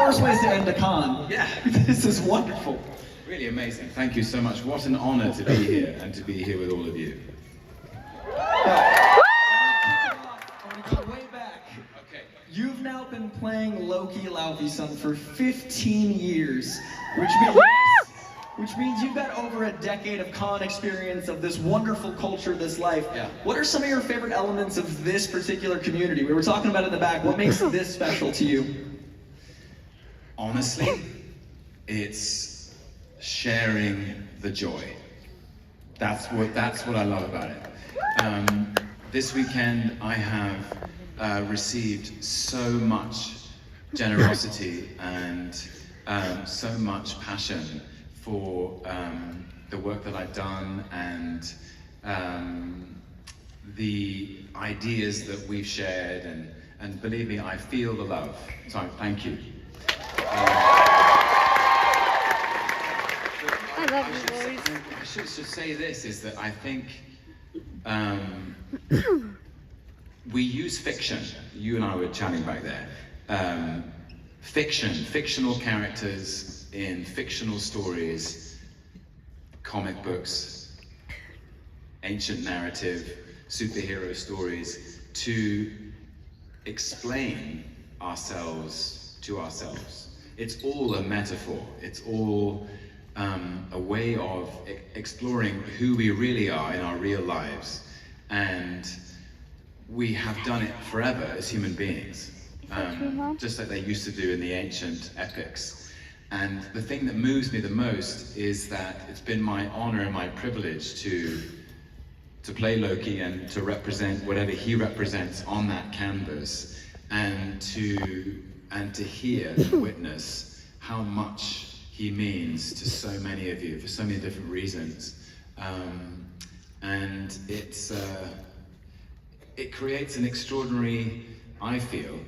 worse ways to end a con. Yeah. This is wonderful. Really amazing. Thank you so much. What an honor to be here and to be here with all of you. I want to go way back. Okay. You've now been playing Loki Laufey-san for 15 years, which means you've got over a decade of con experience of this wonderful culture, this life. Yeah. What are some of your favorite elements of this particular community? We were talking about it in the back. What makes this special to you? Honestly, it's sharing the joy. That's what I love about it. This weekend I have received so much generosity and so much passion for the work that I've done and the ideas that we've shared, and believe me, I feel the love. So thank you. I love your voice. I should say this, is that I think we use fiction. You and I were chatting back there. Fictional characters in fictional stories, comic books, ancient narrative, superhero stories, to explain ourselves to ourselves. It's all a metaphor. It's all a way of exploring who we really are in our real lives. And we have done it forever as human beings, just like they used to do in the ancient epics. And the thing that moves me the most is that it's been my honor and my privilege to play Loki and to represent whatever he represents on that canvas, and to hear and witness how much he means to so many of you for so many different reasons. And it creates an extraordinary, I feel,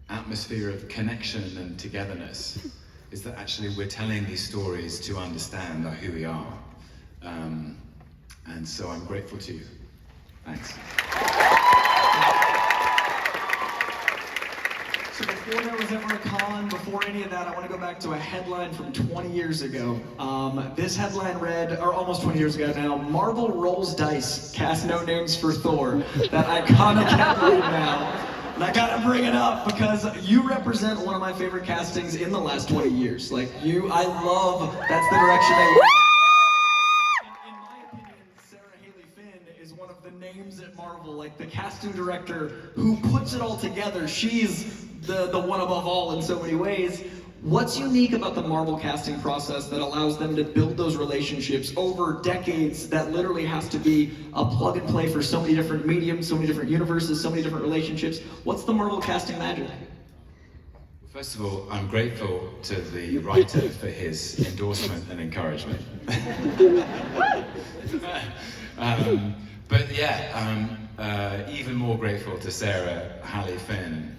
atmosphere of connection and togetherness, is that actually we're telling these stories to understand who we are. And so I'm grateful to you. Thanks. So before there was ever a con, before any of that, I want to go back to a headline from 20 years ago. This headline read, or almost 20 years ago now, Marvel rolls dice, cast no names for Thor. That iconic headline now. And I gotta bring it up because you represent one of my favorite castings in the last 20 years. Like I love, that's the direction they went. In my opinion, Sarah Haley Finn is one of the names at Marvel, like the casting director who puts it all together. She's the one above all in so many ways. What's unique about the Marvel casting process that allows them to build those relationships over decades that literally has to be a plug and play for so many different mediums, so many different universes, so many different relationships? What's the Marvel casting magic? First of all, I'm grateful to the writer for his endorsement and encouragement. But yeah, even more grateful to Sarah Haley Finn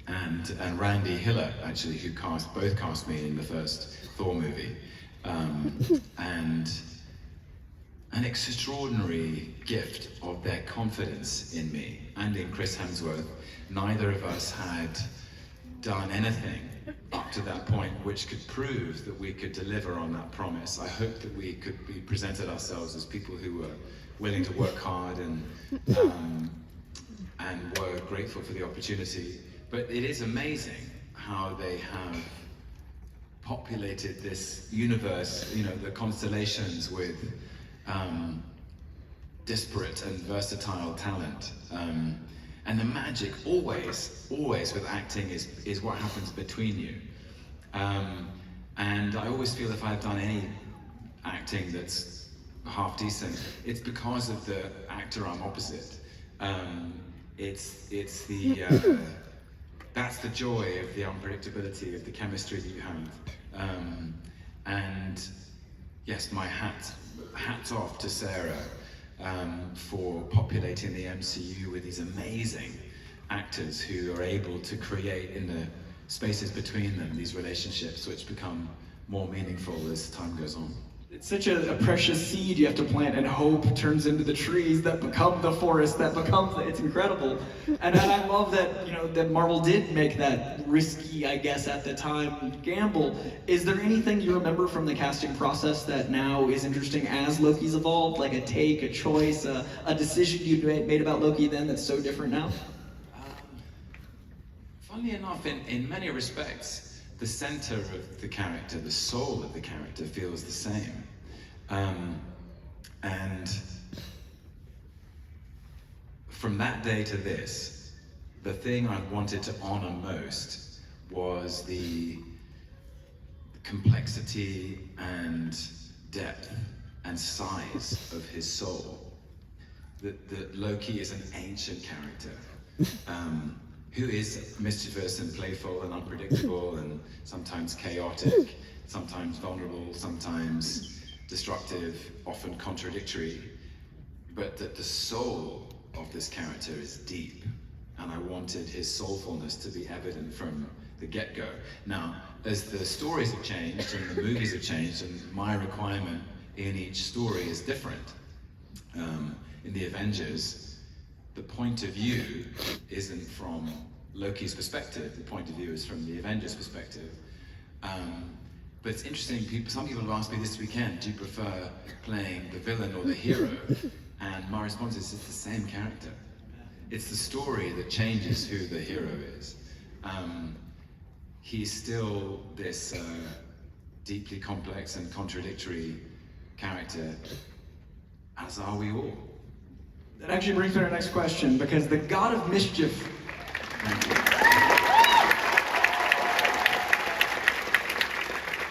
and Randy Hiller, actually, who both cast me in the first Thor movie. And an extraordinary gift of their confidence in me and in Chris Hemsworth. Neither of us had done anything up to that point which could prove that we could deliver on that promise. I hope that we presented ourselves as people who were willing to work hard and were grateful for the opportunity. But it is amazing how they have populated this universe, the constellations, with disparate and versatile talent. And the magic always with acting is what happens between you. And I always feel if I've done any acting that's half decent, it's because of the actor I'm opposite. It's the that's the joy of the unpredictability of the chemistry that you have. And yes, my hats off to Sarah for populating the MCU with these amazing actors who are able to create in the spaces between them these relationships which become more meaningful as time goes on. It's such a precious seed you have to plant, and hope turns into the trees that become the forest that becomes. It's incredible, and I love that that Marvel did make that risky, I guess at the time, gamble. Is there anything you remember from the casting process that now is interesting as Loki's evolved, like a take, a choice, a decision you made about Loki then that's so different now? Funnily enough, in many respects, the center of the character, the soul of the character, feels the same. And from that day to this, the thing I wanted to honor most was the complexity and depth and size of his soul. That Loki is an ancient character. Who is mischievous and playful and unpredictable and sometimes chaotic, sometimes vulnerable, sometimes destructive, often contradictory, but that the soul of this character is deep, and I wanted his soulfulness to be evident from the get-go. Now, as the stories have changed and the movies have changed, and my requirement in each story is different. In the Avengers, the point of view isn't from Loki's perspective, the point of view is from the Avengers' perspective. But it's interesting, some people have asked me this weekend, do you prefer playing the villain or the hero? And my response is, it's the same character. It's the story that changes who the hero is. He's still this deeply complex and contradictory character, as are we all. That actually brings me to our next question, because the god of mischief. Thank you.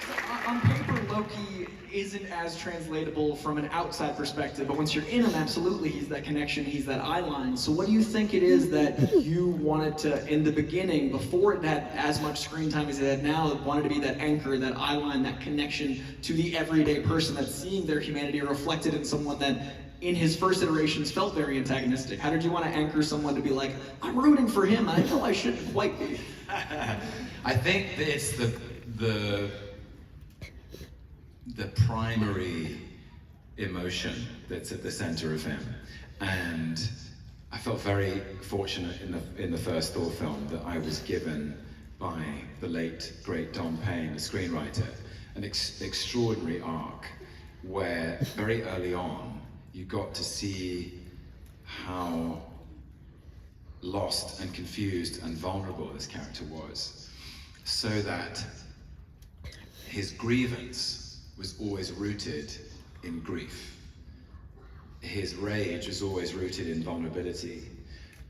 So, on paper, Loki isn't as translatable from an outside perspective, but once you're in him, absolutely, he's that connection, he's that eye line. So what do you think it is that you wanted to, in the beginning, before it had as much screen time as it had now, wanted to be that anchor, that eye line, that connection to the everyday person that's seeing their humanity reflected in someone that in his first iterations felt very antagonistic? How did you want to anchor someone to be like, I'm rooting for him, I know I shouldn't quite be? I think that it's the primary emotion that's at the center of him. And I felt very fortunate in the first Thor film that I was given by the late, great Don Payne, the screenwriter, an extraordinary arc where very early on, you got to see how lost and confused and vulnerable this character was, so that his grievance was always rooted in grief. His rage was always rooted in vulnerability.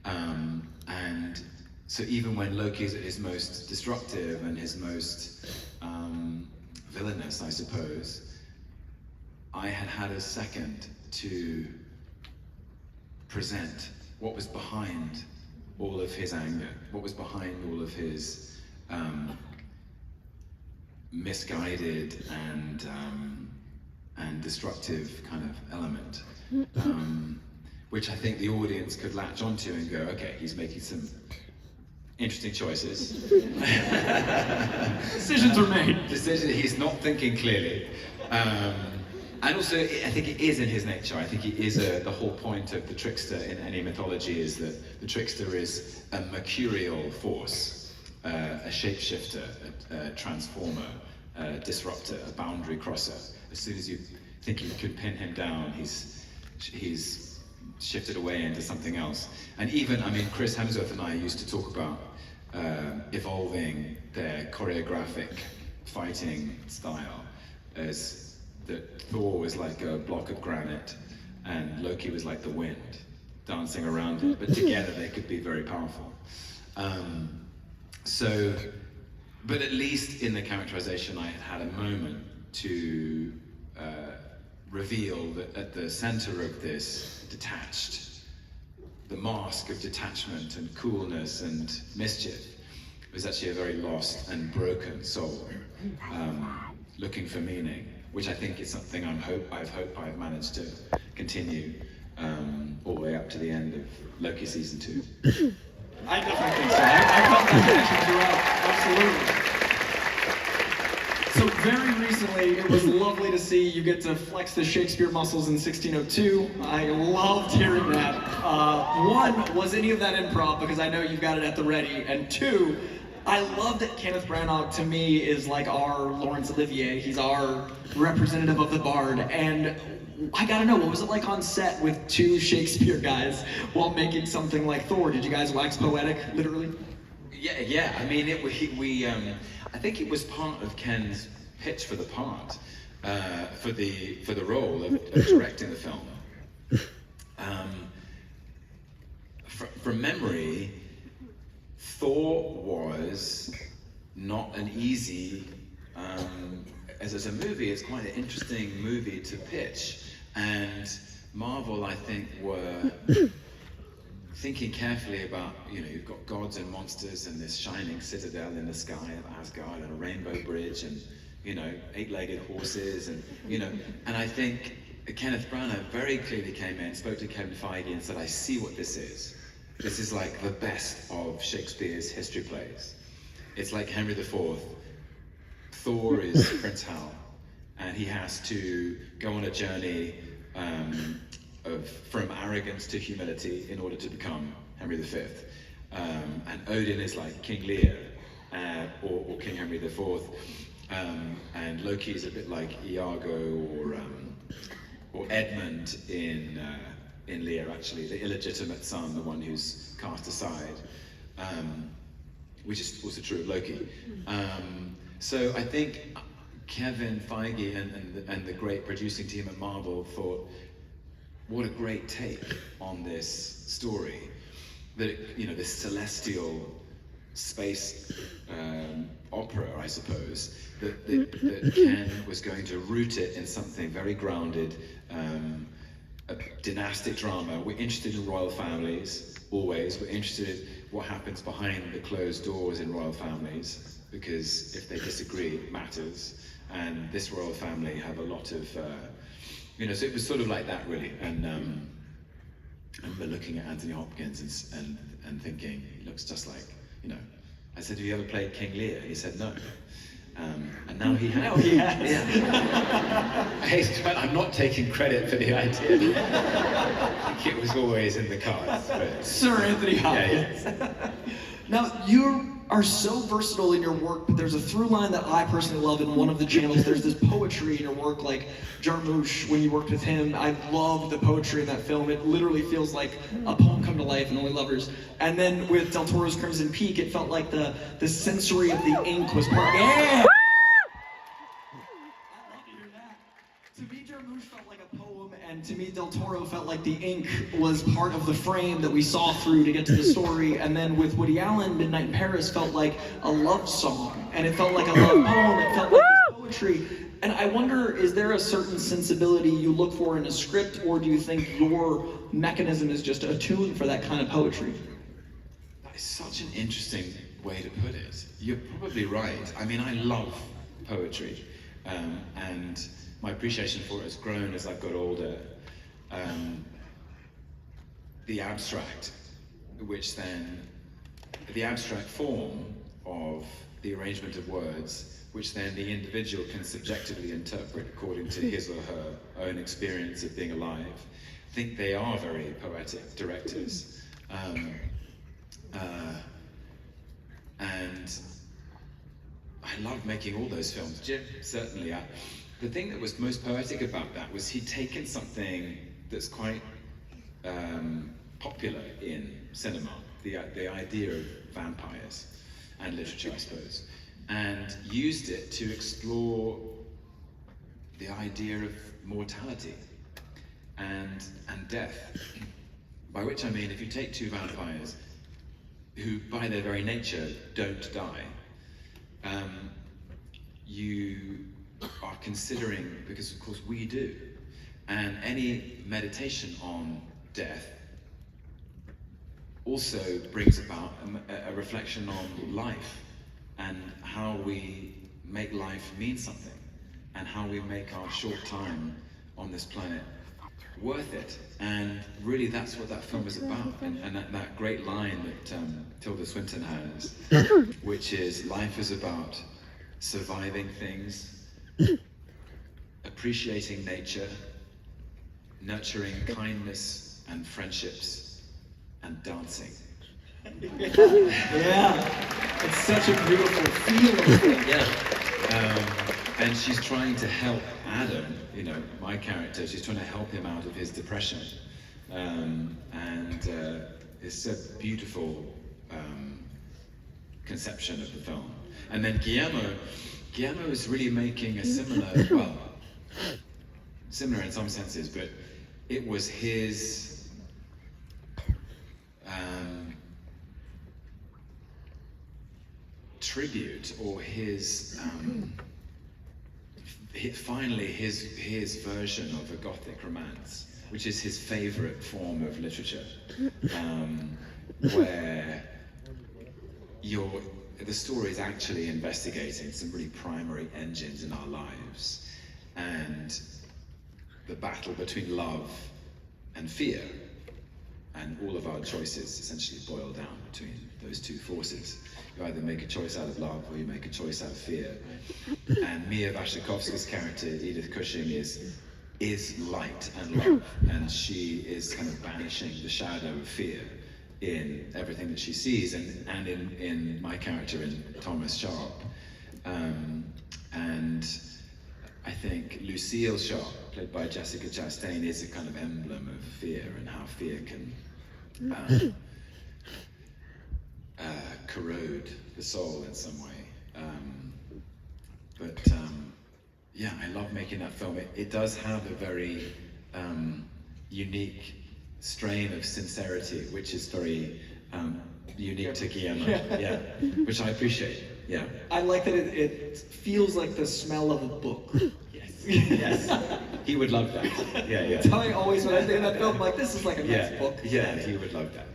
And so even when Loki's at his most destructive and his most villainous, I suppose, I had a second to present what was behind all of his anger, what was behind all of his misguided and destructive kind of element, which I think the audience could latch onto and go, okay, he's making some interesting choices. Decisions are made. He's not thinking clearly. And also, I think it is in his nature. I think he is the whole point of the trickster in any mythology is that the trickster is a mercurial force, a shapeshifter, a transformer, a disruptor, a boundary crosser. As soon as you think you can pin him down, he's shifted away into something else. And even, I mean, Chris Hemsworth and I used to talk about evolving their choreographic fighting style as that Thor was like a block of granite and Loki was like the wind dancing around it, but together they could be very powerful. But at least in the characterization I had a moment to reveal that at the center of this the mask of detachment and coolness and mischief was actually a very lost and broken soul, looking for meaning, which I think is something I've managed to continue all the way up to the end of Loki season 2. I definitely think so. I felt that connection throughout, absolutely. So very recently, personally, it was lovely to see you get to flex the Shakespeare muscles in 1602. I loved hearing that. One, was any of that improv? Because I know you've got it at the ready. And two, I love that Kenneth Branagh, to me, is like our Laurence Olivier. He's our representative of the Bard. And I gotta know, what was it like on set with two Shakespeare guys while making something like Thor? Did you guys wax poetic, literally? Yeah. I mean, I think it was part of Ken's pitch for the part, for the role of directing the film. From memory, Thor was not an easy. As a movie, it's quite an interesting movie to pitch, and Marvel, I think, were thinking carefully about, you've got gods and monsters and this shining citadel in the sky of Asgard and a rainbow bridge and, 8-legged horses and I think Kenneth Branagh very clearly came in, spoke to Kevin Feige and said, I see what this is. This is like the best of Shakespeare's history plays. It's like Henry IV. Thor is Prince Hal, and he has to go on a journey from arrogance to humility in order to become Henry V. And Odin is like King Lear, or King Henry IV. And Loki is a bit like Iago or Edmund in Lear, actually, the illegitimate son, the one who's cast aside, which is also true of Loki. So I think Kevin Feige and the great producing team at Marvel thought, what a great take on this story. That, this celestial space opera, I suppose, that Ken was going to root it in something very grounded, a dynastic drama. We're interested in royal families, always. We're interested in what happens behind the closed doors in royal families, because if they disagree, it matters. And this royal family have a lot of, so it was sort of like that, really. And we're looking at Anthony Hopkins and thinking, he looks just like, I said, have you ever played King Lear? He said, no. And now he has. Now he has. Yeah. I'm not taking credit for the idea. I think it was always in the cards. But, Sir Anthony Hopkins. Yeah. Now, you are so versatile in your work, but there's a through line that I personally love in one of the channels. There's this poetry in your work, like Jarmusch, when you worked with him. I love the poetry in that film. It literally feels like a poem come to life in Only Lovers. And then with Del Toro's Crimson Peak, it felt like the sensory of the ink was part. Yeah! To me, Jarmusch felt like a poem, and to me, Del Toro felt like the ink was part of the frame that we saw through to get to the story. And then with Woody Allen, Midnight in Paris felt like a love song, and it felt like a love poem, it felt like this poetry. And I wonder, is there a certain sensibility you look for in a script, or do you think your mechanism is just attuned for that kind of poetry? That is such an interesting way to put it. You're probably right. I mean, I love poetry, and my appreciation for it has grown as I've got older. The abstract, the abstract form of the arrangement of words, which then the individual can subjectively interpret according to his or her own experience of being alive. I think they are very poetic directors. And I love making all those films. Jim, certainly. The thing that was most poetic about that was he'd taken something that's quite popular in cinema, the idea of vampires and literature, I suppose, and used it to explore the idea of mortality and death. By which I mean, if you take two vampires who, by their very nature, don't die, you are considering, because of course we do, and any meditation on death also brings about a reflection on life and how we make life mean something and how we make our short time on this planet worth it. And really that's what that film is about, and that great line that Tilda Swinton has, which is, life is about surviving things appreciating nature, nurturing kindness and friendships, and dancing. Yeah, it's such a beautiful feel. Yeah. And she's trying to help Adam, you know, my character, she's trying to help him out of his depression. It's a beautiful conception of the film. And then Guillermo is really making a similar, well, similar in some senses, but it was his tribute, or finally his version of a Gothic romance, which is his favorite form of literature, where the story is actually investigating some really primary engines in our lives, and the battle between love and fear, and all of our choices essentially boil down between those two forces. You either make a choice out of love, or you make a choice out of fear. And Mia Wasikowska's character, Edith Cushing, is light and love, and she is kind of banishing the shadow of fear in everything that she sees, and in my character, in Thomas Sharp. And I think Lucille Sharp, played by Jessica Chastain, is a kind of emblem of fear, and how fear can corrode the soul in some way. Yeah, I love making that film. It does have a very unique strain of sincerity, which is very unique to Guillermo. Yeah, which I appreciate. Yeah. I like that it feels like the smell of a book. Yes. Yes. He would love that. Yeah, yeah. Tell me always when I think of that film, like, this is like a nice book. Yeah, he would love that.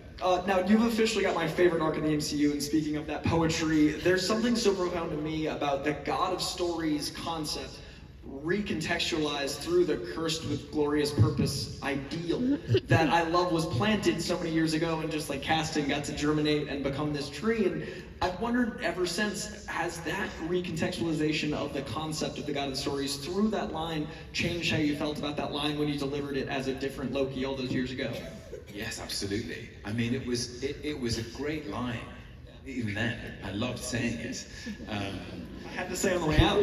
Now, you've officially got my favorite arc in the MCU, and speaking of that poetry, there's something so profound to me about the God of Stories concept recontextualized through the cursed with glorious purpose ideal that I love was planted so many years ago, and just like casting got to germinate and become this tree. And I've wondered ever since, has that recontextualization of the concept of the God of Stories through that line changed how you felt about that line when you delivered it as a different Loki all those years ago? Yes, absolutely. I mean, it was a great line. Even then, I loved saying it. I had to say it on the way out.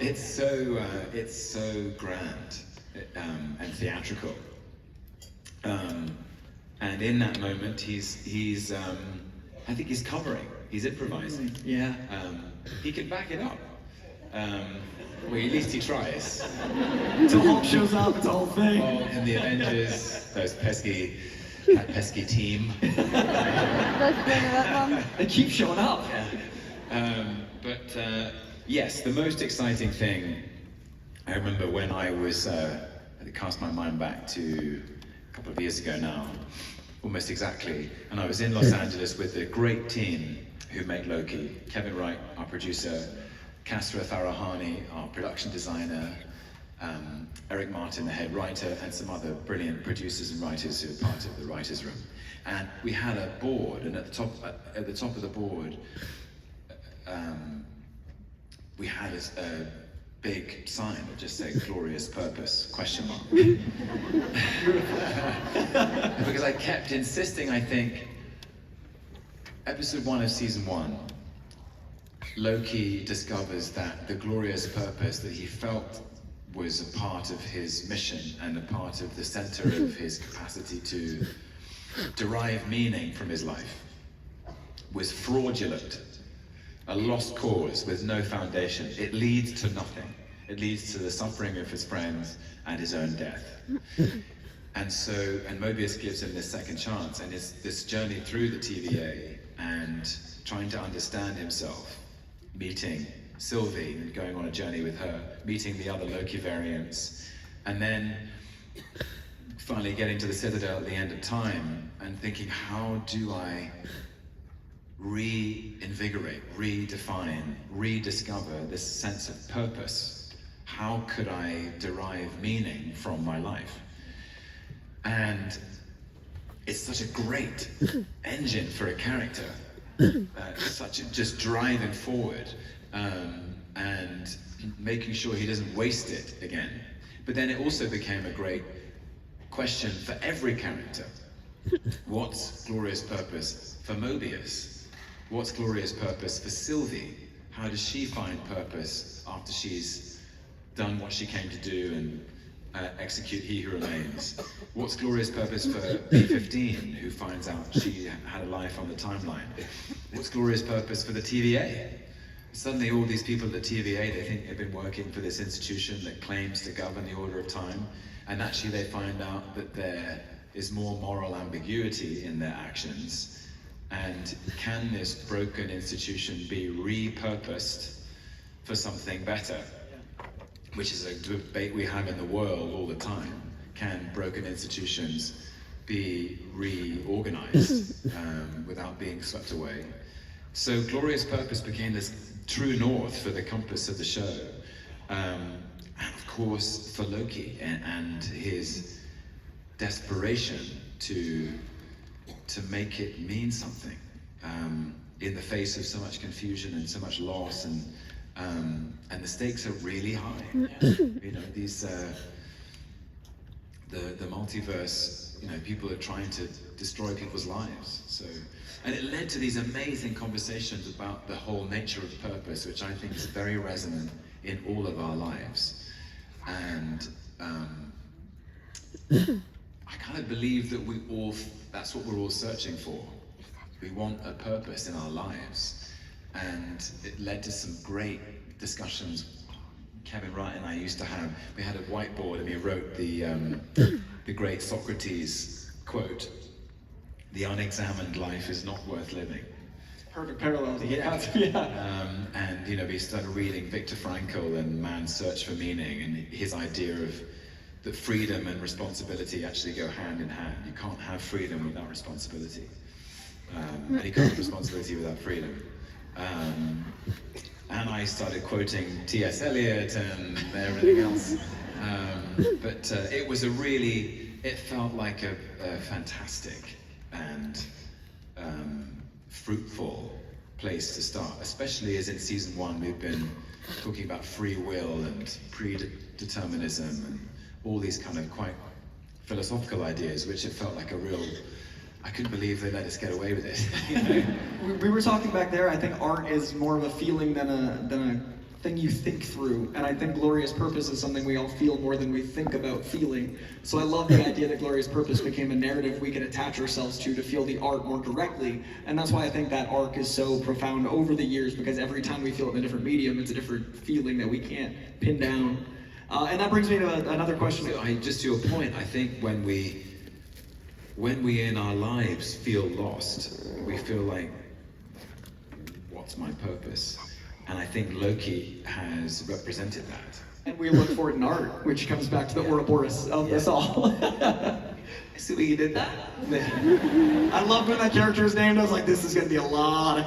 It's so grand and theatrical. And in that moment, he's I think he's covering. He's improvising. Yeah. He can back it up. Well, at least he tries. Until Hulk shows up, it's a whole thing. Well, in the Avengers, that pesky team. They keep showing up. Yeah. Yes, the most exciting thing, I remember when I cast my mind back to a couple of years ago now, almost exactly, and I was in Los Angeles with a great team who made Loki. Kevin Wright, our producer, Kasra Farahani, our production designer, Eric Martin, the head writer, and some other brilliant producers and writers who are part of the writers' room. And we had a board, and at the top of the board, we had a big sign that just said "Glorious Purpose?" ? Because I kept insisting. I think episode 1 of season 1. Loki discovers that the glorious purpose that he felt was a part of his mission and a part of the center of his capacity to derive meaning from his life was fraudulent, a lost cause with no foundation. It leads to nothing. It leads to the suffering of his friends and his own death. And Mobius gives him this second chance, and it's this journey through the TVA and trying to understand himself, meeting Sylvie and going on a journey with her, meeting the other Loki variants, and then finally getting to the Citadel at the end of time and thinking, how do I reinvigorate, redefine, rediscover this sense of purpose? How could I derive meaning from my life? And it's such a great engine for a character. Just driving forward. and making sure he doesn't waste it again. But then it also became a great question for every character. What's Gloria's purpose for Mobius? What's Gloria's purpose for Sylvie? How does she find purpose after she's done what she came to do and execute He Who Remains? What's Gloria's purpose for B15, who finds out she had a life on the timeline? What's Gloria's purpose for the TVA? Suddenly all these people at the TVA, they think they've been working for this institution that claims to govern the order of time, and actually they find out that there is more moral ambiguity in their actions. And can this broken institution be repurposed for something better? Which is a debate we have in the world all the time. Can broken institutions be reorganized without being swept away? So Gloria's purpose became this true north for the compass of the show. And of course for Loki and his desperation to make it mean something in the face of so much confusion and so much loss, and the stakes are really high. You know, these the multiverse, you know, people are trying to destroy people's lives. So, and it led to these amazing conversations about the whole nature of purpose, which I think is very resonant in all of our lives. And I kind of believe that that's what we're all searching for. We want a purpose in our lives. And it led to some great discussions. Kevin Wright and I we had a whiteboard, and we wrote the great Socrates quote, "The unexamined life is not worth living." Perfect parallel. Yeah. And you know, we started reading Viktor Frankl and Man's Search for Meaning, and his idea of that freedom and responsibility actually go hand in hand. You can't have freedom without responsibility, and you can't have responsibility without freedom. And I started quoting T.S. Eliot and everything else. But it was it felt like a fantastic and fruitful place to start, especially as in season 1 we've been talking about free will and predeterminism and all these kind of quite philosophical ideas, which it felt like I couldn't believe they let us get away with it. You know? We were talking back there, I think art is more of a feeling than a thing you think through, and I think Gloria's purpose is something we all feel more than we think about feeling. So I love the idea that Gloria's purpose became a narrative we can attach ourselves to feel the art more directly, and that's why I think that arc is so profound over the years, because every time we feel it in a different medium, it's a different feeling that we can't pin down. And that brings me to another question. So just to your point, I think when we in our lives feel lost, we feel like, what's my purpose? And I think Loki has represented that. And we look for it in art, which comes back to the Ouroboros of us all. I see what you did that. I love when that character is named. I was like, this is gonna be I'm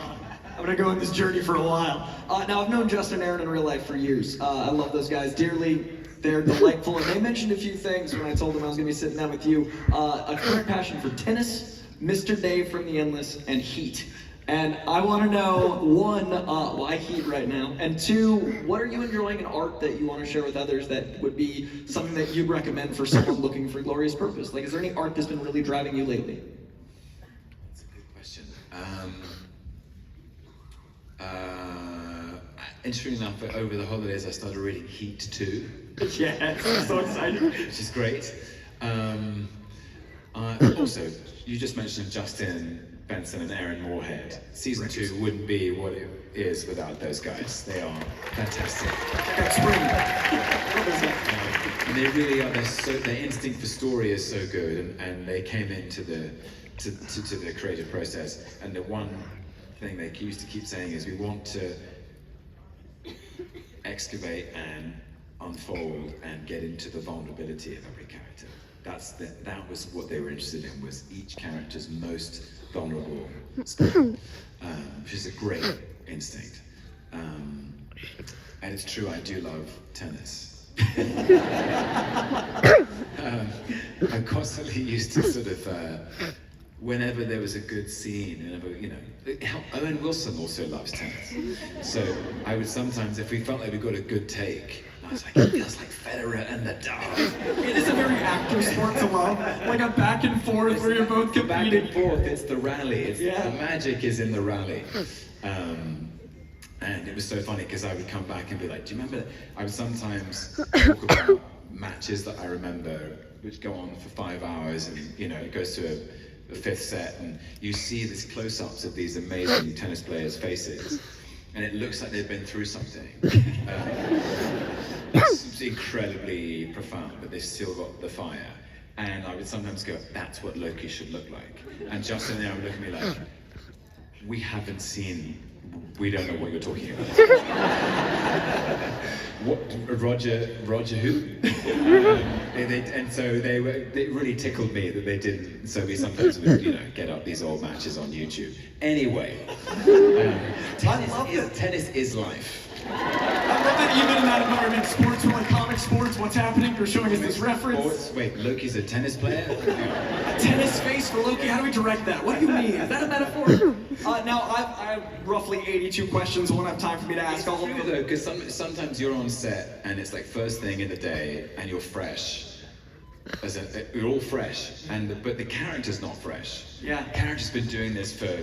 gonna go on this journey for a while. Now I've known Justin and Aaron in real life for years. I love those guys dearly. They're delightful, and they mentioned a few things when I told them I was going to be sitting down with you. A current passion for tennis, Mr. Dave from The Endless, and Heat. And I want to know, one, why Heat right now? And two, what are you enjoying in art that you want to share with others that would be something that you'd recommend for someone looking for Gloria's purpose? Like, is there any art that's been really driving you lately? That's a good question. Interesting enough, over the holidays I started reading Heat 2. Yeah, I'm so excited. Which is great. Also, you just mentioned Justin Benson and Aaron Moorhead. Season 2 wouldn't be what it is without those guys. They are fantastic. And they really are. Their instinct for story is so good, and they came into the creative process. And the one thing they used to keep saying is, we want to excavate and unfold and get into the vulnerability of every character. That was what they were interested in, was each character's most vulnerable spot, which is a great instinct. And it's true, I do love tennis. I'm constantly used to sort of whenever there was a good scene, whenever, you know, Owen Wilson also loves tennis. So I would sometimes, if we felt like we got a good take, I was like, it feels like Federer and Nadal. It is a very active sport to love, like a back and forth where you're both competing. Back and forth, it's the rally. The magic is in the rally. And it was so funny because I would come back and be like, do you remember that? I would sometimes talk about matches that I remember, which go on for 5 hours, and you know, it goes to a fifth set, and you see these close-ups of these amazing tennis players' faces, and it looks like they've been through something. It's incredibly profound, but they've still got the fire. And I would sometimes go, that's what Loki should look like. And Justin and I would look at me like, we haven't seen, we don't know what you're talking about. What, Roger who? And so it really tickled me that they didn't, so we sometimes would, you know, get up these old matches on YouTube. Anyway, tennis is life. I love that even in that environment, sports were like comic sports, what's happening? You're showing us this reference. Sports? Wait, Loki's a tennis player? A tennis face for Loki? How do we direct that? What do you mean? Is that a metaphor? Now, I have roughly 82 questions. I won't have time for me to ask all of them. Though, because sometimes you're on set and it's like first thing in the day and you're fresh. You're all fresh, but the character's not fresh. Yeah. The character's been doing this for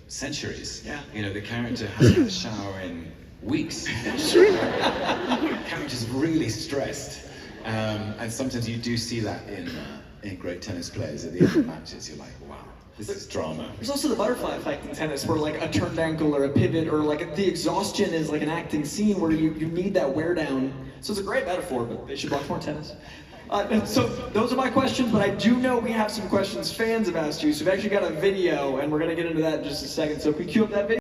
centuries. Yeah. You know, the character hasn't had a shower in weeks. The character's really stressed. And sometimes you do see that in great tennis players at the end of matches. You're like, wow, this is drama. There's also the butterfly effect in tennis where like a turned ankle or a pivot or like the exhaustion is like an acting scene where you need that wear down. So it's a great metaphor, but they should watch more tennis. So those are my questions, but I do know we have some questions fans have asked you. So we've actually got a video and we're gonna get into that in just a second. So if we cue up that video.